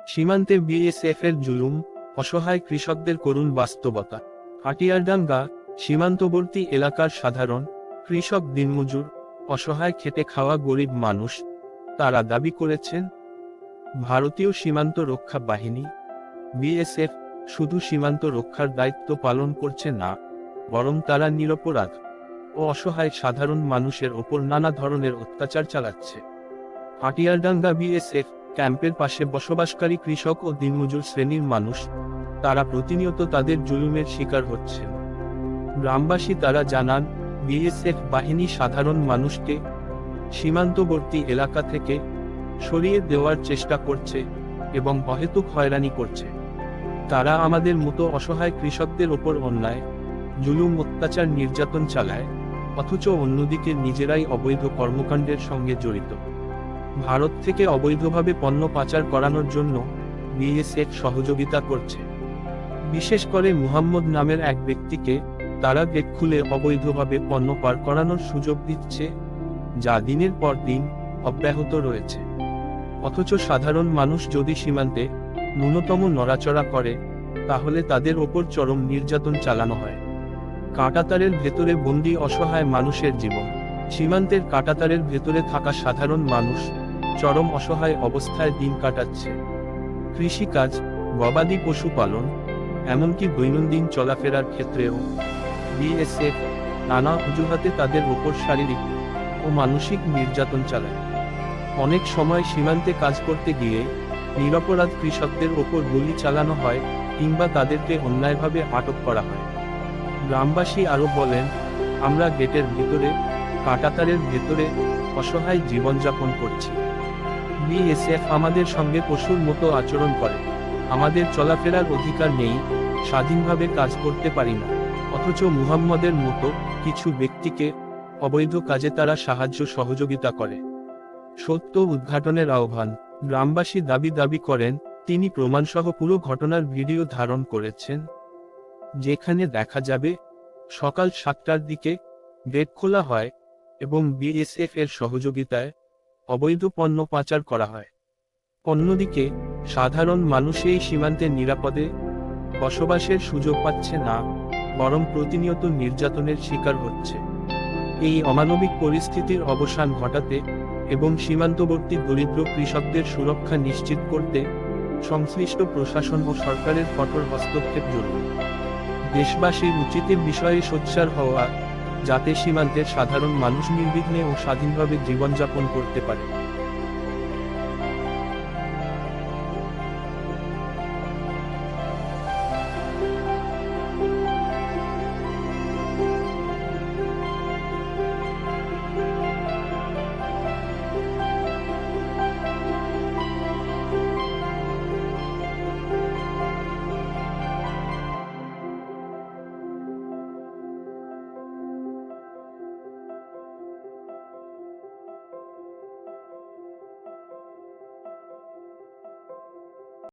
সীমান্তে বিএসএফ এর জুলুম, অসহায় কৃষকদের করুণ বাস্তবতা। হাটিয়ারডাঙ্গা সীমান্তবর্তী এলাকার সাধারণ কৃষক, দিনমজুর, অসহায় খেটে খাওয়া গরিব মানুষ, তারা দাবি করেছেন ভারতীয় সীমান্ত রক্ষা বাহিনী বিএসএফ শুধু সীমান্ত রক্ষার দায়িত্ব পালন করছে না, বরং তারা নিরপরাধ ও অসহায় সাধারণ মানুষের ওপর নানা ধরনের অত্যাচার চালাচ্ছে। হাটিয়ারডাঙ্গা বিএসএফ ক্যাম্পের পাশে বসবাসকারী কৃষক ও দিনমজুর শ্রেণীর মানুষ, তারা প্রতিনিয়ত তাদের জুলুমের শিকার হচ্ছেন। গ্রামবাসী তারা জানান, বিএসএফ বাহিনী সাধারণ মানুষকে সীমান্তবর্তী এলাকা থেকে সরিয়ে দেওয়ার চেষ্টা করছে এবং অহেতুক হয়রানি করছে। তারা আমাদের মতো অসহায় কৃষকদের ওপর অন্যায়, জুলুম, অত্যাচার, নির্যাতন চালায়, অথচ অন্যদিকে নিজেরাই অবৈধ কর্মকাণ্ডের সঙ্গে জড়িত। ভারত থেকে অবৈধভাবে পণ্য পাচার করানোর জন্য বিএসএফ সহযোগিতা করছে। বিশেষ করে মুহাম্মদ নামের এক ব্যক্তিকে তারা গেট খুলে অবৈধভাবে পণ্য পার করানোর সুযোগ দিচ্ছে, যা দিনের পর দিন অব্যাহত রয়েছে। অথচ সাধারণ মানুষ যদি সীমান্তে ন্যূনতম নড়াচড়া করে, তাহলে তাদের ওপর চরম নির্যাতন চালানো হয়। কাঁটাতারের ভেতরে বন্দী অসহায় মানুষের জীবন। সীমান্তের কাঁটাতারের ভেতরে থাকা সাধারণ মানুষ চরম অসহায় অবস্থায় দিন কাটাচ্ছে। কৃষিকাজ, গবাদি পশুপালন, এমনকি দৈনন্দিন চলাফেরার ক্ষেত্রেও বিএসএফ নানা অজুহাতে তাদের ওপর শারীরিক ও মানসিক নির্যাতন চালায়। অনেক সময় সীমান্তে কাজ করতে গিয়ে নিরপরাধ কৃষকদের ওপর গুলি চালানো হয় কিংবা তাদেরকে অন্যায়ভাবে আটক করা হয়। গ্রামবাসী আরও বলেন, আমরা গেটের ভেতরে, কাঁটাতারের ভেতরে অসহায় জীবনযাপন করছি। বিএসএফ আমাদের সঙ্গে পশুর মতো আচরণ করে। আমাদের চলাফেরার অধিকার নেই, স্বাধীনভাবে কাজ করতে পারি না। অথচ মুহাম্মদের মতো কিছু ব্যক্তিকে অবৈধ কাজে তারা সাহায্য সহযোগিতা করে। সত্য উদ্ঘাটনের আহ্বান। গ্রামবাসী দাবি করেন, তিনি প্রমাণসহ পুরো ঘটনার ভিডিও ধারণ করেছেন, যেখানে দেখা যাবে সকাল 7টার দিকে গেট খোলা হয় এবং বিএসএফ এর সহযোগিতায় অবৈধ পণ্য পাচার করা হয়। অন্যদিকে সাধারণ মানুষ এই সীমান্তে নিরাপদে বসবাসের সুযোগ পাচ্ছে না, বরং প্রতিনিয়ত নির্যাতনের শিকার হচ্ছে। এই অমানবিক পরিস্থিতির অবসান ঘটাতে এবং সীমান্তবর্তী দরিদ্র কৃষকদের সুরক্ষা নিশ্চিত করতে সংশ্লিষ্ট প্রশাসন ও সরকারের কঠোর হস্তক্ষেপ জরুরি। দেশবাসীর উচিত বিষয়ে সোচ্চার হওয়া, যাতে সীমান্তের সাধারণ মানুষ নির্বিঘ্নে ও স্বাধীনভাবে জীবনযাপন করতে পারে।